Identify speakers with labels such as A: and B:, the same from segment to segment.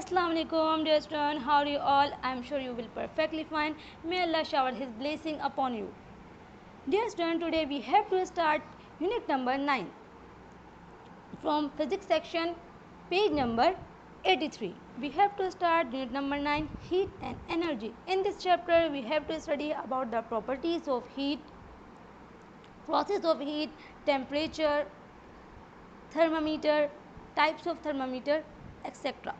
A: Assalamu alaikum dear student, how are you all? I am sure you will perfectly fine. May Allah shower his blessing upon you. Dear student, today we have to start unit number 9 from physics section, page number 83. We have to start unit number 9, heat and energy. In this chapter we have to study about the properties of heat, process of heat, temperature, thermometer, types of thermometer, etc.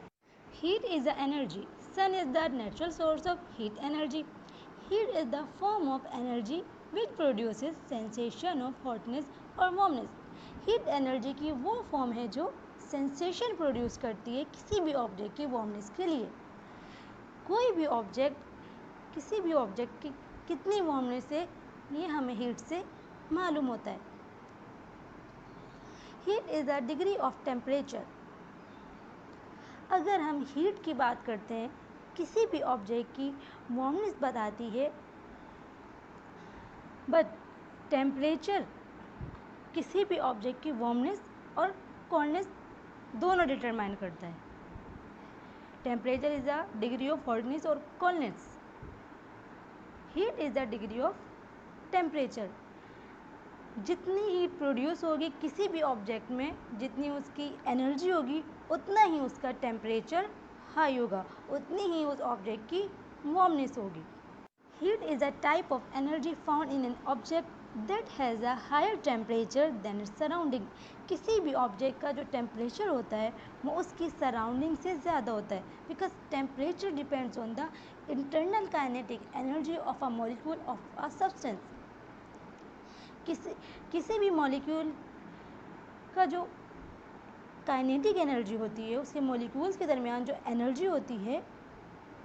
A: Heat is the energy. Sun is the natural source of heat energy. Heat is the form of energy which produces sensation of hotness or warmness. Heat energy की वो form है जो sensation produce करती है किसी भी object की warmness के लिए. कोई भी ऑब्जेक्ट किसी भी ऑब्जेक्ट की कितनी वार्मनेस है ये हमें हीट से मालूम होता है. Heat is the degree of temperature. अगर हम हीट की बात करते हैं, किसी भी ऑब्जेक्ट की वार्मनेस बताती है, बट टेम्परेचर किसी भी ऑब्जेक्ट की वार्मनेस और कोल्डनेस दोनों डिटरमाइन करता है. Temperature is the degree of hotness और coldness. Heat is the degree of temperature. जितनी हीट प्रोड्यूस होगी किसी भी ऑब्जेक्ट में, जितनी उसकी एनर्जी होगी उतना ही उसका टेम्परेचर हाई होगा, उतनी ही उस ऑब्जेक्ट की वार्मनेस होगी. Heat is a type of energy found in an object that has a higher temperature than its surrounding. किसी भी ऑब्जेक्ट का जो टेम्परेचर होता है वो उसकी सराउंडिंग से ज़्यादा होता है, because temperature depends on the internal kinetic energy of a molecule of a substance. किसी भी मॉलिक्यूल का जो काइनेटिक एनर्जी होती है, उसके मॉलिक्यूल्स के दरमियान जो एनर्जी होती है,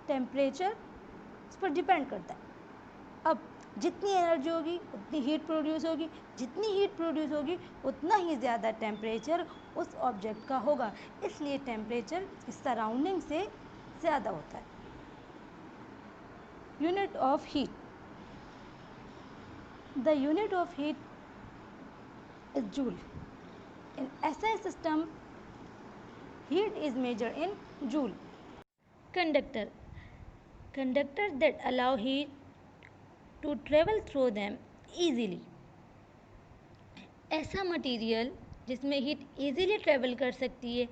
A: टेम्परेचर उस पर डिपेंड करता है. अब जितनी एनर्जी होगी उतनी हीट प्रोड्यूस होगी, जितनी हीट प्रोड्यूस होगी उतना ही ज़्यादा टेम्परेचर उस ऑब्जेक्ट का होगा, इसलिए टेम्परेचर इस सराउंडिंग से ज़्यादा होता है. Unit of heat. The unit of heat is joule. In SI system, heat is measured in joule. Conductor. Conductors that allow heat to travel through them easily. ऐसा मटीरियल जिसमें हीट इजीली ट्रेवल कर सकती है,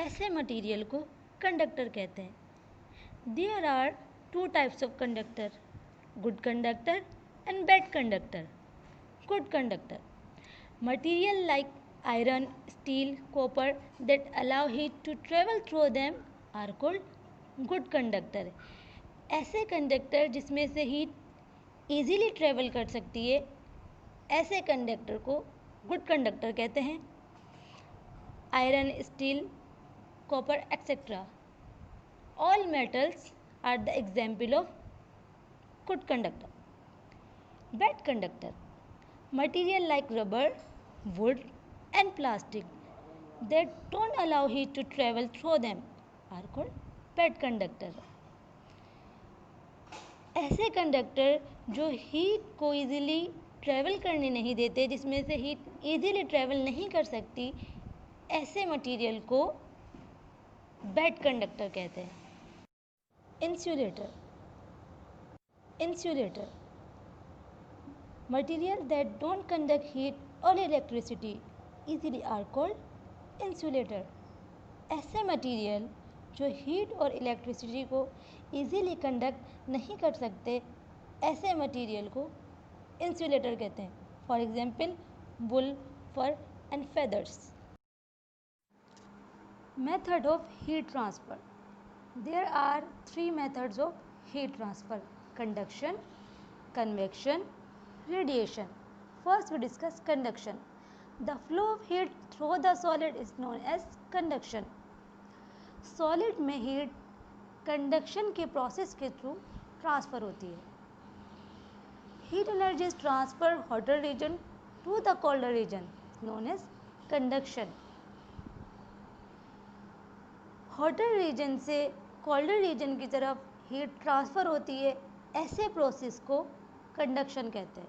A: ऐसे material को conductor कहते हैं. There are two types of conductor, good conductor and bad conductor. Good conductor. Material like iron, steel, copper that allow heat to travel through them are called good conductor. ऐसे conductor जिसमें से heat easily travel कर सकती है, ऐसे conductor को good conductor कहते हैं. Iron, steel, copper etcetera, all metals are the example of good conductor. Bad conductor. Material like rubber, wood and plastic that don't allow heat to travel through them are called bad conductor. ऐसे conductor जो heat को easily travel करने नहीं देते, जिसमें से heat easily travel नहीं कर सकती, ऐसे मटेरियल को बैड कंडक्टर कहते हैं. Insulator. Insulator. Material that don't conduct heat or electricity easily are called insulator. ऐसे मटेरियल जो हीट और इलेक्ट्रिसिटी को इजीली कंडक्ट नहीं कर सकते, ऐसे मटेरियल को इंसुलेटर कहते हैं. For example wool, fur and feathers. Method of heat transfer. There are three methods of heat transfer: conduction, convection, radiation. First we discuss conduction. The flow of heat through the solid is known as conduction. Solid में heat conduction के process के through transfer होती है. Heat energy is transferred hotter region to the colder region known as conduction. Hotter region से colder region की तरफ heat transfer होती है, ऐसे प्रोसेस को कंडक्शन कहते हैं.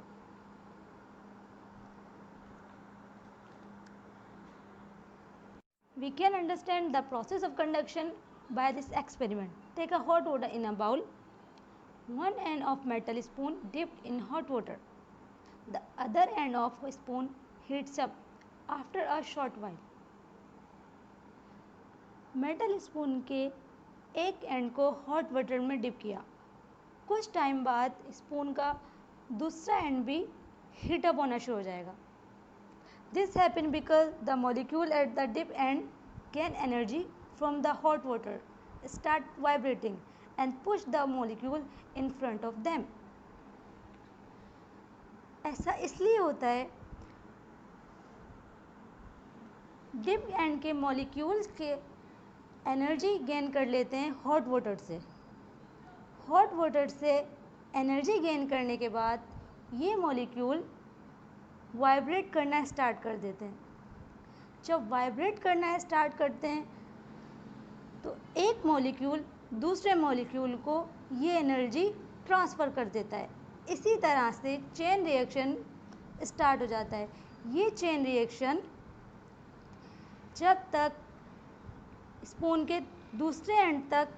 A: We can understand the process of conduction by this experiment. Take a hot water in a bowl. One end of metal spoon dipped in hot water. The other end of spoon heats up after a short while. Metal spoon के एक and को hot water में dip किया. कुछ time बाद spoon का दूसरा and भी हीट अप होना शुरू हो जाएगा. This happen because the molecule at the dip end gain energy from the hot water, start vibrating and push the molecule in front of them. ऐसा इसलिए होता है, डिप एंड के मॉलिक्यूल्स के एनर्जी गेन कर लेते हैं हॉट वाटर से. हॉट वाटर से एनर्जी गेन करने के बाद ये मॉलिक्यूल वाइब्रेट करना स्टार्ट कर देते हैं. जब वाइब्रेट करना स्टार्ट करते हैं तो एक मॉलिक्यूल दूसरे मॉलिक्यूल को ये एनर्जी ट्रांसफ़र कर देता है. इसी तरह से चेन रिएक्शन स्टार्ट हो जाता है. ये चेन रिएक्शन जब तक स्पून के दूसरे एंड तक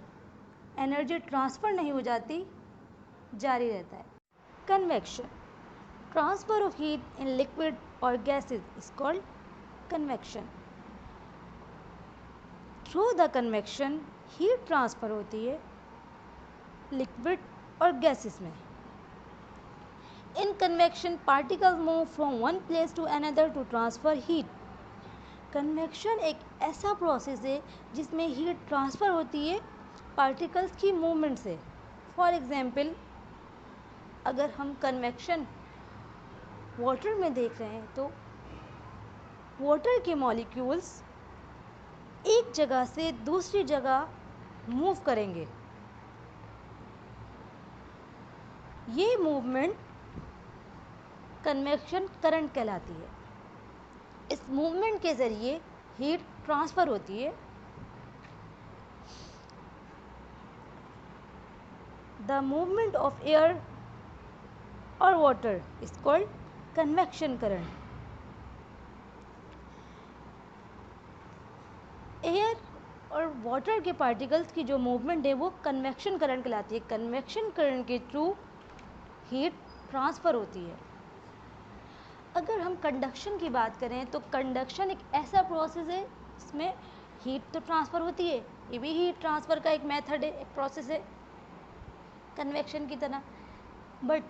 A: एनर्जी ट्रांसफ़र नहीं हो जाती जारी रहता है. Convection, transfer of heat in liquid और gases is called convection. Through the convection heat transfer होती है लिक्विड और गैसेस में. In convection particles move from one place to another to transfer heat. Convection एक ऐसा प्रोसेस है जिसमें heat transfer होती है पार्टिकल्स की मूवमेंट से. फॉर एग्जांपल, अगर हम कन्वेक्शन वाटर में देख रहे हैं तो वाटर के मॉलिक्यूल्स एक जगह से दूसरी जगह मूव करेंगे. ये मूवमेंट कन्वेक्शन करंट कहलाती है. इस मूवमेंट के ज़रिए हीट ट्रांसफ़र होती है. द मूवमेंट ऑफ एयर और water is called convection current. Air और वाटर के पार्टिकल्स की जो मूवमेंट है वो कन्वेक्शन करंट कहलाती है. कन्वेक्शन करंट के थ्रू हीट ट्रांसफ़र होती है. अगर हम कंडक्शन की बात करें तो कंडक्शन एक ऐसा प्रोसेस है जिसमें हीट तो ट्रांसफ़र होती है. ये भी हीट ट्रांसफ़र का एक मेथड है, एक प्रोसेस है कन्वेक्शन की तरह. बट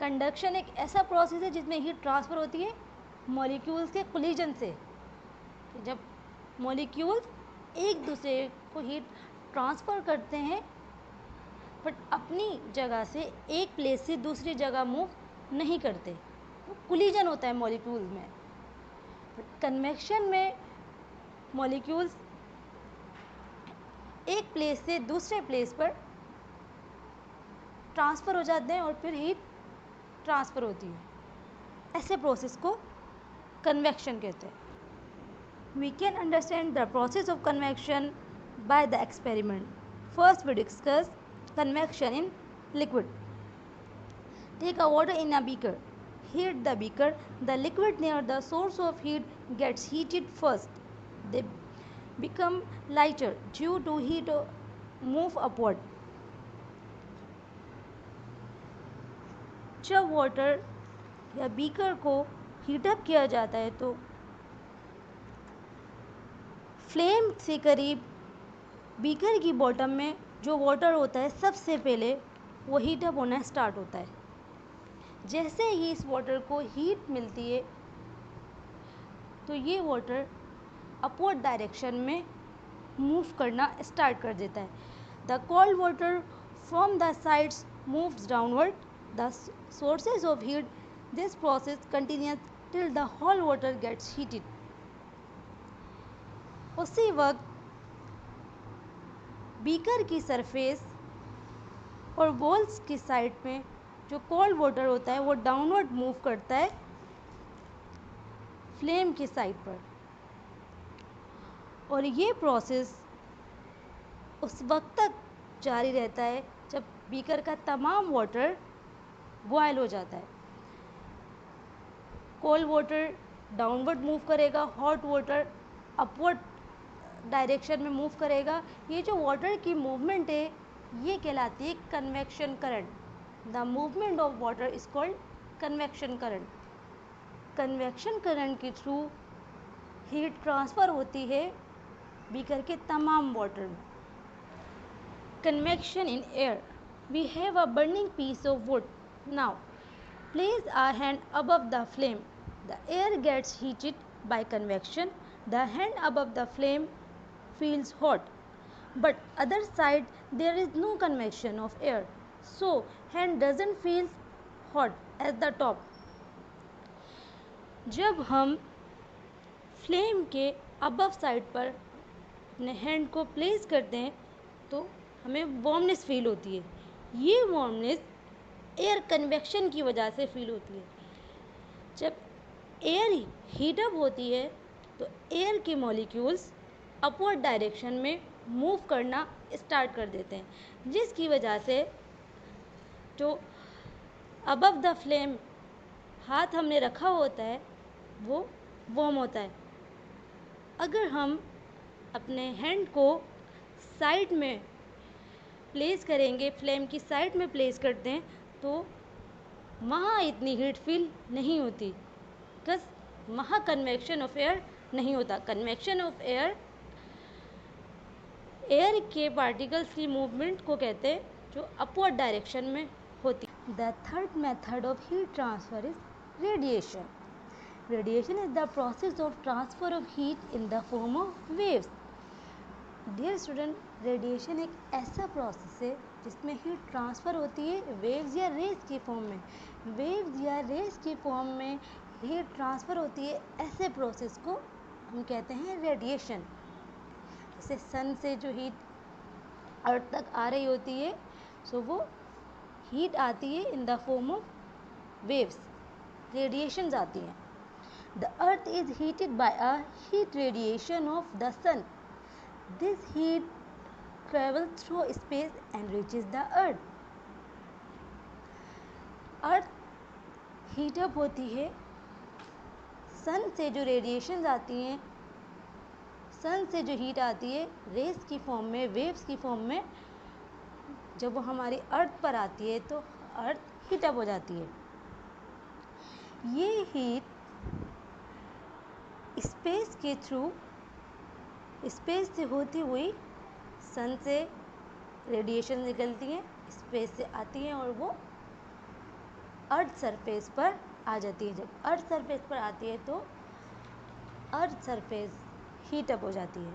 A: कंडक्शन एक ऐसा प्रोसेस है जिसमें हीट ट्रांसफ़र होती है मॉलिक्यूल्स के कोलिजन से. जब मॉलिक्यूल्स एक दूसरे को हीट ट्रांसफ़र करते हैं बट अपनी जगह से एक प्लेस से दूसरी जगह मूव नहीं करते, कोलिजन होता है मॉलिक्यूल्स में. बट कन्वेक्शन में मॉलिक्यूल्स एक प्लेस से दूसरे प्लेस पर ट्रांसफ़र हो जाते हैं और फिर हीट ट्रांसफ़र होती है. ऐसे प्रोसेस को कन्वेक्शन कहते हैं. We can understand the process of convection by the experiment. First, we discuss convection in liquid. Take a water in a beaker. Heat the beaker. The liquid near the source of heat gets heated first. They become lighter due to heat move upward. जब water या beaker को heat up किया जाता है तो flame से करीब beaker की बॉटम में जो वाटर होता है सबसे पहले वो हीटअप होना स्टार्ट होता है. जैसे ही इस वाटर को हीट मिलती है तो ये वाटर अपवर्ड डायरेक्शन में मूव करना स्टार्ट कर देता है. The cold water from the sides moves downward. The sources of heat. This process continues till the whole water gets heated. उसी वक्त बीकर की सरफेस और वॉल्स की साइड में जो कोल्ड वाटर होता है वो डाउनवर्ड मूव करता है फ्लेम की साइड पर. और ये प्रोसेस उस वक्त तक जारी रहता है जब बीकर का तमाम वाटर बॉयल हो जाता है. कोल्ड वाटर डाउनवर्ड मूव करेगा, हॉट वाटर अपवर्ड डायरेक्शन में मूव करेगा। ये जो वाटर की मूवमेंट है ये कहलाती है convection current. The movement of water is called convection current. Convection current के थ्रू हीट ट्रांसफ़र होती है बीकर के तमाम वाटर में। Convection in air, we have a burning piece of wood. Now place our hand above the flame. The air gets heated by convection. The hand above the flame feels hot, but other side there is no convection of air, so hand doesn't feel hot at the top. जब हम flame के above side पर अपने hand को place करते हैं तो हमें वार्मनेस फील होती है। ये वार्मनेस एयर कन्वेक्शन की वजह से फील होती है। जब एयर हीट अप होती है तो एयर के मॉलिक्यूल्स अपवर्ड डायरेक्शन में मूव करना स्टार्ट कर देते हैं, जिसकी वजह से जो अबव द फ्लेम हाथ हमने रखा होता है वो वार्म होता है। अगर हम अपने हैंड को साइड में प्लेस करेंगे, फ्लेम की साइड में प्लेस करते हैं तो वहाँ इतनी हीट फील नहीं होती, बिकॉज वहाँ कन्वेक्शन ऑफ एयर नहीं होता। कन्वेक्शन ऑफ एयर एयर के पार्टिकल्स की मूवमेंट को कहते हैं जो अपवर्ड डायरेक्शन में होती। The third method of heat transfer is radiation. Radiation is the process of transfer of heat in the form of waves. Dear student, radiation एक ऐसा प्रोसेस है जिसमें हीट ट्रांसफ़र होती है वेव्स या रेज की फॉर्म में। वेव्स या रेज की फॉर्म में हीट ट्रांसफ़र होती है, ऐसे प्रोसेस को हम कहते हैं रेडिएशन। जैसे सन से जो हीट अर्थ तक आ रही होती है सो वो हीट आती है in the form of waves, radiations आती हैं। The earth is heated by a heat radiation of the sun. This heat travels through space and reaches the earth. Earth heat up होती है, सन से जो रेडिएशंस आती हैं, सन से जो हीट आती है रेस की फॉर्म में, वेव्स की फॉर्म में, जब वो हमारी अर्थ पर आती है तो अर्थ हीट अप हो जाती है। ये हीट स्पेस के थ्रू, स्पेस से होती हुई सन से रेडिएशन निकलती हैं, स्पेस से आती हैं और वो अर्थ सरफेस पर आ जाती है। जब अर्थ सरफेस पर आती है तो अर्थ सरफेस हीट अप हो जाती है।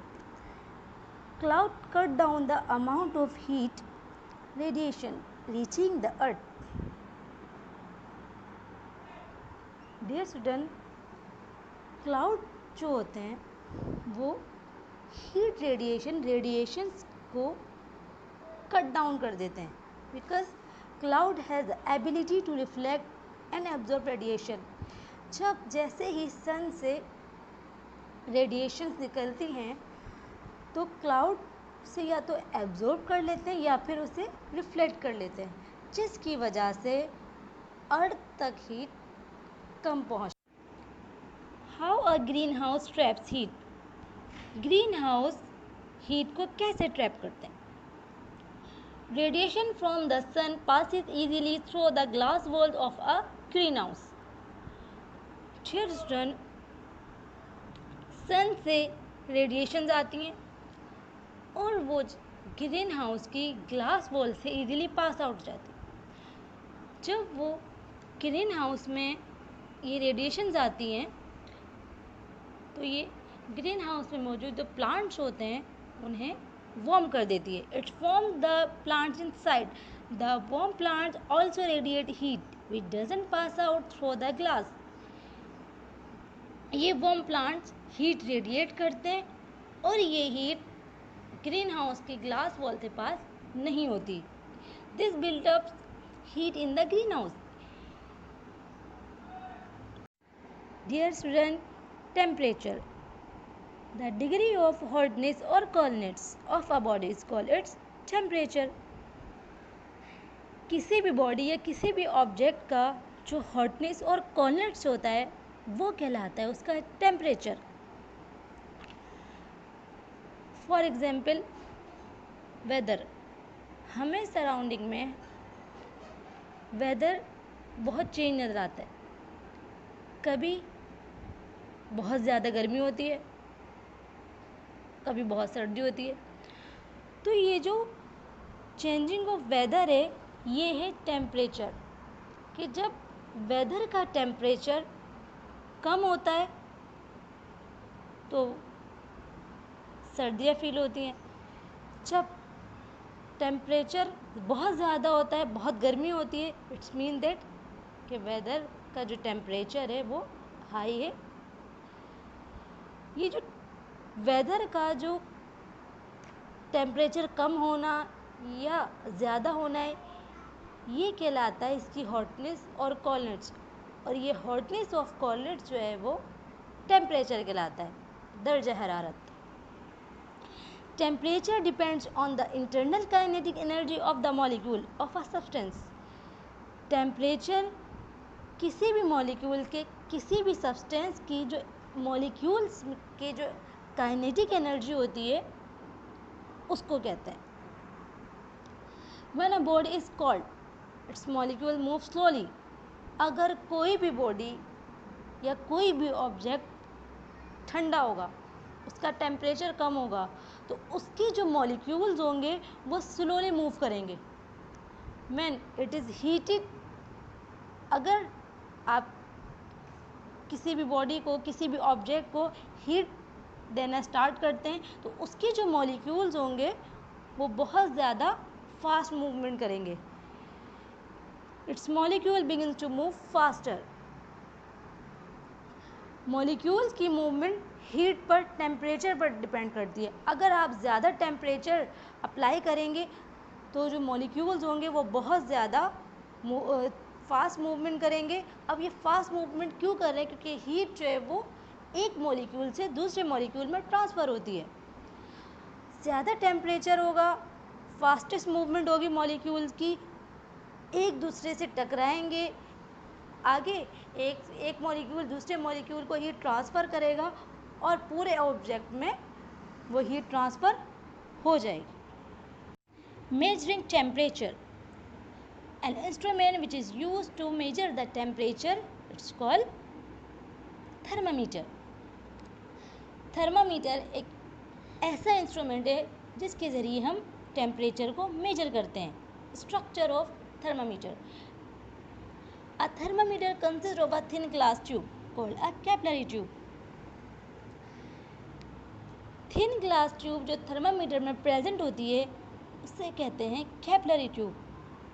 A: Cloud cut down the amount of heat radiation reaching the earth. Dear student, cloud जो होते हैं वो हीट रेडिएशंस को कट डाउन कर देते हैं, because cloud has the ability to reflect and absorb radiation. जब जैसे ही सन से रेडिएशंस निकलती हैं तो क्लाउड से या तो एब्जॉर्ब कर लेते हैं या फिर उसे रिफ्लेक्ट कर लेते हैं, जिसकी वजह से अर्थ तक हीट कम पहुँच। How a greenhouse traps heat. Greenhouse heat को कैसे ट्रैप करते हैं? Radiation from the sun passes easily through the glass walls of a greenhouse. Dear student, सन से रेडिएशंस आती हैं और वो ग्रीन हाउस की ग्लास वॉल से इजीली पास आउट हो जाती है। जब वो ग्रीन हाउस में ये रेडिएशंस आती हैं तो ये ग्रीन हाउस में मौजूद जो प्लांट्स होते हैं उन्हें वार्म कर देती है। It's warm the plants inside. The warm plants also radiate heat which doesn't pass out through the glass. ये वार्म प्लांट्स हीट रेडिएट करते हैं और ये हीट ग्रीन हाउस की ग्लास वॉल से पास नहीं होती। This build up heat in the greenhouse. Dear student, temperature, the degree of hotness or coldness of a body is called its temperature. किसी भी बॉडी या किसी भी object का जो हॉटनेस और कोल्डनेस होता है वो कहलाता है उसका टेम्परेचर। फॉर एग्जाम्पल वेदर, हमें सराउंडिंग में वेदर बहुत चेंज नज़र आता है। कभी बहुत ज़्यादा गर्मी होती है, कभी बहुत सर्दी होती है। तो ये जो चेंजिंग ऑफ वेदर है, ये है टेम्परेचर, कि जब वेदर का टेम्परेचर कम होता है तो सर्दियाँ फील होती हैं। जब टेम्परेचर बहुत ज़्यादा होता है, बहुत गर्मी होती है, इट्स मीन दैट कि वेदर का जो टेम्परेचर है वो हाई है। ये जो वेदर का जो टेम्परेचर कम होना या ज़्यादा होना है, ये कहलाता है इसकी हॉटनेस और कोल्डनेस, और ये हॉटनेस ऑफ कोल्डनेस जो है वो टेम्परेचर कहलाता है, दर्जा हरारत। Temperature depends on the internal kinetic energy of the molecule of a substance. Temperature किसी भी मॉलिक्यूल के, किसी भी सब्सटेंस की जो मॉलिक्यूल्स के जो काइनेटिक एनर्जी होती है उसको कहते हैं। When a body is cold, its molecule move slowly. अगर कोई भी बॉडी या कोई भी ऑब्जेक्ट ठंडा होगा, उसका टेम्परेचर कम होगा, तो उसकी जो मॉलिक्यूल्स होंगे वो स्लोली मूव करेंगे। When it is heated, अगर आप किसी भी बॉडी को, किसी भी ऑब्जेक्ट को हीट देना स्टार्ट करते हैं तो उसकी जो मॉलिक्यूल्स होंगे वो बहुत ज़्यादा फास्ट मूवमेंट करेंगे। Its molecule begins to move faster. Molecules की मूवमेंट हीट पर, टेम्परेचर पर डिपेंड करती है। अगर आप ज़्यादा टेम्परेचर अप्लाई करेंगे तो जो मॉलिक्यूल्स होंगे वो बहुत ज़्यादा फास्ट मूवमेंट करेंगे। अब ये फास्ट मूवमेंट क्यों कर रहे हैं? क्योंकि हीट जो है वो एक मॉलिक्यूल से दूसरे मॉलिक्यूल में ट्रांसफ़र होती है। ज़्यादा टेम्परेचर होगा, फास्टेस्ट मूवमेंट होगी मॉलिक्यूल्स की, एक दूसरे से टकराएंगे, आगे एक मॉलिक्यूल दूसरे मॉलिक्यूल को हीट ट्रांसफ़र करेगा और पूरे ऑब्जेक्ट में वो हीट ट्रांसफ़र हो जाएगी। Measuring temperature, an instrument which is used to measure the temperature, it's called thermometer. Thermometer एक ऐसा इंस्ट्रूमेंट है जिसके ज़रिए हम टेम्परेचर को मेजर करते हैं। Structure of thermometer, a thermometer consist of a thin glass tube called a capillary tube. Thin glass tube जो थर्मामीटर में प्रेजेंट होती है उसे कहते हैं capillary tube.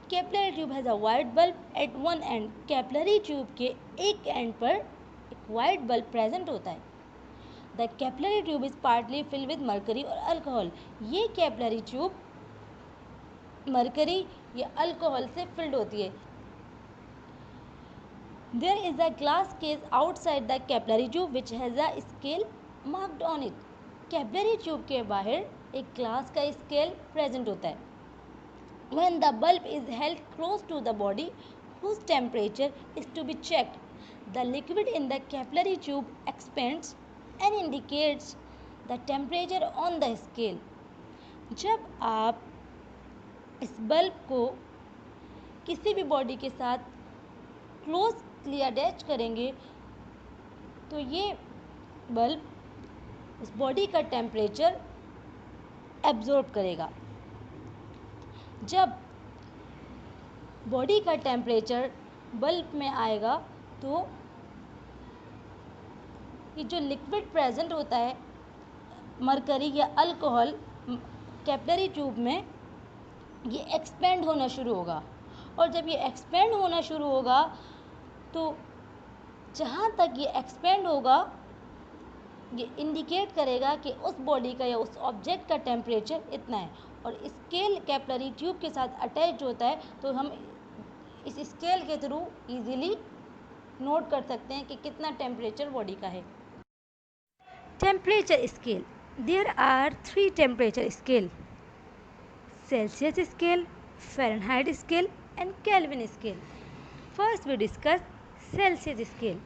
A: Capillary tube has a white bulb at one end. Capillary tube के एक and पर एक वाइट बल्ब प्रेजेंट होता है। The capillary tube is partly filled with mercury और अल्कोहल। ये कैपिलरी ट्यूब मरकरी या अल्कोहल से फिल्ड होती है। There is a glass case outside the capillary tube which has a scale marked on it. Capillary tube के बाहर एक glass का स्केल प्रेजेंट होता है। When the bulb is held close to the body whose temperature is to be checked, the liquid in the capillary tube expands and indicates the temperature on the scale. जब आप इस bulb को किसी भी body के साथ closely attach करेंगे तो ये बल्ब इस बॉडी का टेम्परेचर एब्जॉर्ब करेगा। जब बॉडी का टेम्परेचर बल्ब में आएगा तो ये जो लिक्विड प्रेजेंट होता है मरकरी या अल्कोहल कैपिलरी ट्यूब में, ये एक्सपेंड होना शुरू होगा। और जब ये एक्सपेंड होना शुरू होगा तो जहाँ तक ये एक्सपेंड होगा ये इंडिकेट करेगा कि उस बॉडी का या उस ऑब्जेक्ट का टेम्परेचर इतना है। और स्केल कैपिलरी ट्यूब के साथ अटैच होता है तो हम इस स्केल के थ्रू इजीली नोट कर सकते हैं कि कितना टेम्परेचर बॉडी का है। Temperature scale, there are 3 temperature scale: Celsius scale, Fahrenheit scale and Kelvin scale. First we discuss Celsius scale.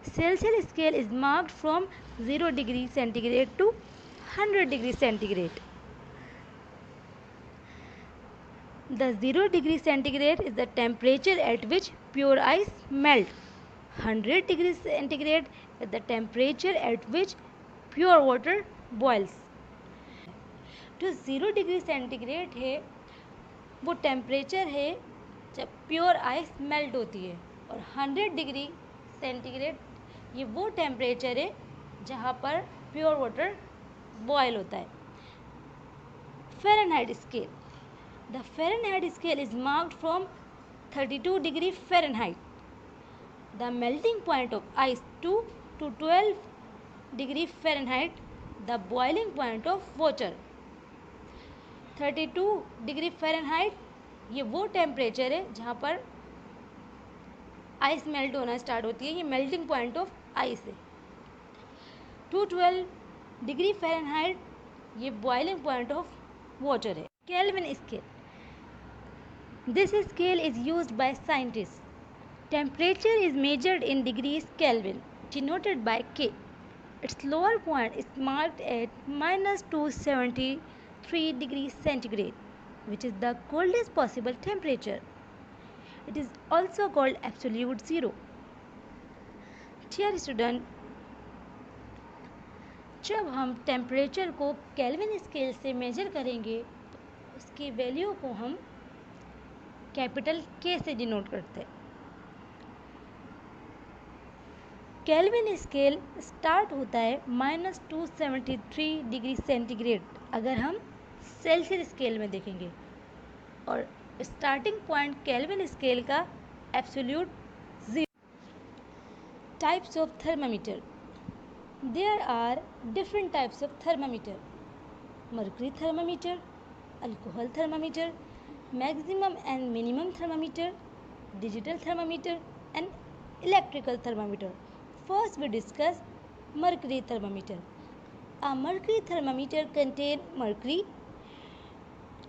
A: Celsius scale is marked from 0 degree centigrade to 100 degree centigrade. The 0 degree centigrade is the temperature at which pure ice melt. 100 degree centigrade is the temperature at which pure water boils. जो 0 degree centigrade है वो temperature है जब pure ice melt होती है, और 100 degree centigrade ये वो टेम्परेचर है जहाँ पर प्योर वाटर बॉयल होता है. Fahrenheit scale. The Fahrenheit scale is marked from 32 degree Fahrenheit. The melting point of ice to 12 degree Fahrenheit. The boiling point of water. 32 degree Fahrenheit ये वो temperature है जहाँ पर आइस मेल्ट होना start होती है. ये मेल्टिंग पॉइंट ऑफ आइस है. 212 डिग्री फ़ारेनहाइट ये बॉइलिंग पॉइंट ऑफ वाटर है. Kelvin scale. This scale is used by scientist. Temperature is measured in degrees kelvin denoted by K. Its lower point is marked at -273 degrees centigrade, which is the coldest possible temperature. It is also called absolute zero. Dear student, जब हम temperature को kelvin scale से major करेंगे तो उसकी value को हम capital K से डिनोट करते हैं. केल्विन स्केल स्टार्ट होता है -273 डिग्री सेंटीग्रेड अगर हम सेल्सियस स्केल में देखेंगे, और स्टार्टिंग पॉइंट केल्विन स्केल का absolute zero. Types of thermometer. There are different types of thermometer. Mercury thermometer, alcohol thermometer, maximum and minimum thermometer, digital thermometer and electrical thermometer. First we discuss mercury thermometer. A mercury thermometer contains mercury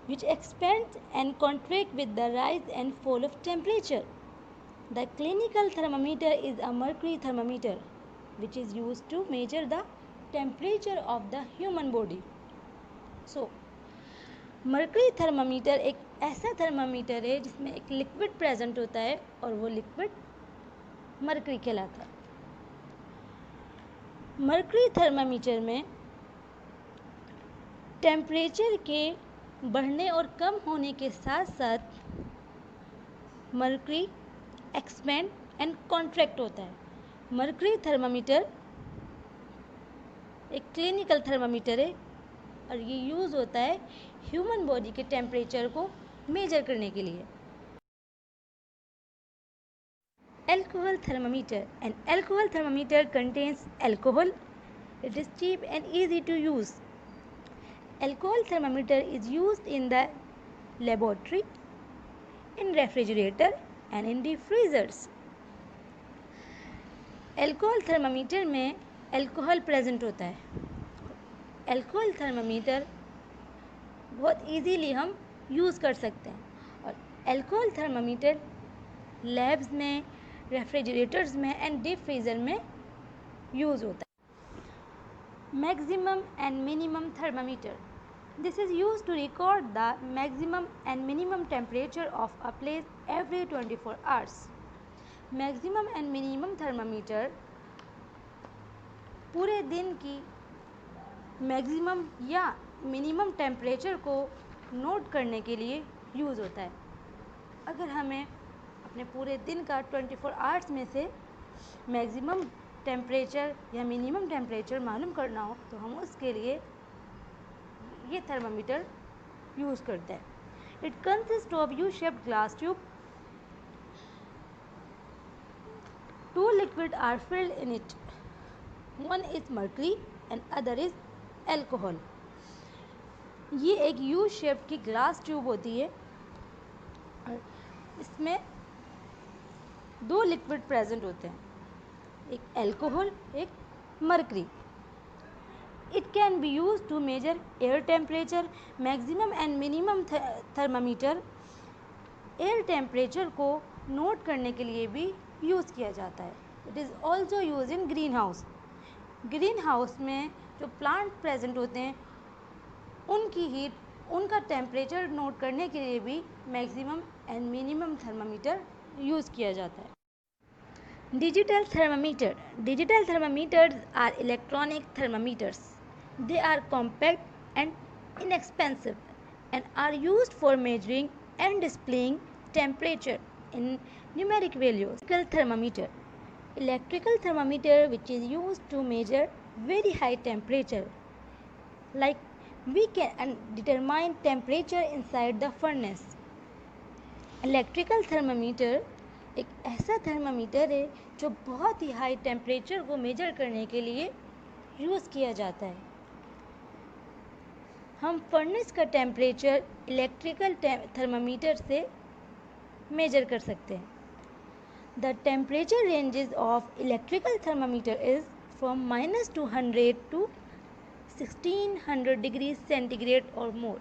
A: which expands and contracts with the rise and fall of temperature. The clinical thermometer is a mercury thermometer which is used to measure the temperature of the human body. So, mercury thermometer एक ऐसा thermometer है जिसमें एक liquid present होता है और वो liquid mercury कहलाता है. मर्करी थर्मामीटर में टेम्परेचर के बढ़ने और कम होने के साथ साथ मर्करी एक्सपेंड एंड कॉन्ट्रैक्ट होता है. मर्करी थर्मामीटर एक क्लिनिकल थर्मामीटर है और ये यूज़ होता है ह्यूमन बॉडी के टेम्परेचर को मेजर करने के लिए. Alcohol thermometer. An alcohol thermometer contains alcohol. It is cheap and easy to use. Alcohol thermometer is used in the laboratory, in refrigerator and in deep freezers. Alcohol thermometer में alcohol present होता है. Alcohol thermometer बहुत easily हम use कर सकते हैं, और alcohol thermometer labs में, रेफ्रिजरेटर्स में एंड डीप फ्रीज़र में यूज़ होता है. Maximum and minimum thermometer. This is use to record the maximum and minimum temperature of a place every 24 hours. Maximum and minimum thermometer पूरे दिन की maximum या minimum temperature को note करने के लिए यूज़ होता है. अगर हमें अपने पूरे दिन का 24 आवर्स में से मैक्सिमम टेम्परेचर या मिनिमम टेम्परेचर मालूम करना हो तो हम उसके लिए ये थर्मामीटर यूज़ करते हैं. It consist of U shaped glass tube. 2 liquid are filled in it. One is mercury and other is alcohol. ये एक यू शेप की ग्लास ट्यूब होती है और इसमें 2 लिक्विड प्रेजेंट होते हैं, एक एल्कोहल, एक mercury. It can be use to measure air temperature. Maximum and minimum thermometer air temperature को नोट करने के लिए भी यूज़ किया जाता है. It is also use in greenhouse. Greenhouse में जो प्लांट प्रेजेंट होते हैं उनकी हीट, उनका टेम्परेचर नोट करने के लिए भी maximum and minimum thermometer use किया जाता है। Digital thermometer. Digital thermometers are electronic thermometers. They are compact and inexpensive and are used for measuring and displaying temperature in numeric values. Electrical thermometer. Electrical thermometer which is used to measure very high temperature, like we can determine temperature inside the furnace. Electrical thermometer एक ऐसा thermometer है जो बहुत ही high temperature को major करने के लिए use किया जाता है। हम फर्नेस का टेम्परेचर इलेक्ट्रिकल थर्मामीटर से मेजर कर सकते हैं। The temperature ranges of electrical thermometer is from -200 to 1600 degree centigrade और मोर।